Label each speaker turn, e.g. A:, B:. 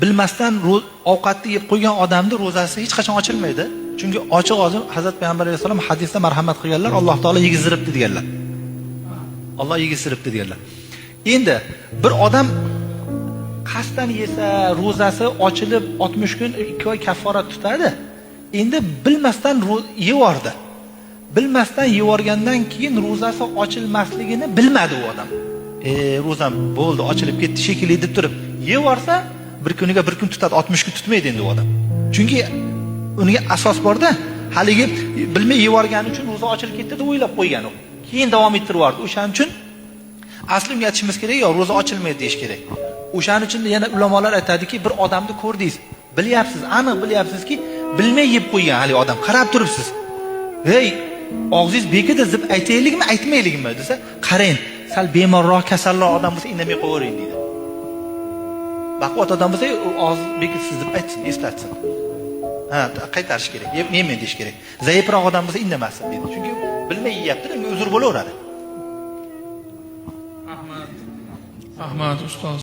A: bilmasdan ovqatni yeb qo'ygan odamni ro'zasi hech qachon ochilmaydi. Chunki ochiq og'iz Hazrat Payg'ambar alayhisalom hadisda marhamat qilganlar, Alloh taolo yegizdiribdi deganlar. Alloh yegizdiribdi deganlar. Endi bir odam qasddan yesa, ro'zasi ochilib 60 kun 2 oy kafforat tutadi. Endi bilmasdan yevordi. Bilmasdan yevorgandan keyin ro'zasi ochilmasligini bilmadi u odam. Ro'zam bo'ldi, ochilib ketdi shekilli deb turib yevorsa, bir kuniga bir kun tutadi, 60 kun tutmaydi endi u odam. Chunki unga asos borda, haligi bilmay yevorgani uchun ro'za ochilib ketdi deb o'ylab qo'ygan u. Keyin davom ettiriverdi. O'shaning uchun asli unga aytishimiz kerak, yo ro'za ochilmaydi deyish kerak. O'shaning uchun yana ulamolar aytadiki, bir odamni ko'rdingiz, bilyapsiz, aniq bilyapsizki, bilmay yeb qo'ygan hali odam, qarab turibsiz. Hey, og'zingiz bekida deb aytaylikmi, aytmaylikmi desa, qarang, sal bemorroq, kasalroq odam bo'lsa indamay qo'yavering deydi. Baquvvat odam bo'lsa, og'iz bekitsiz deb aytsin, eslatsin. Qaytarish kerak, yeyman deyish kerak. Zaifroq odam bo'lsa indamasin deydi. Chunki bilmay yeyapti, unga uzr bo'laveradi.
B: Ahmad ustoz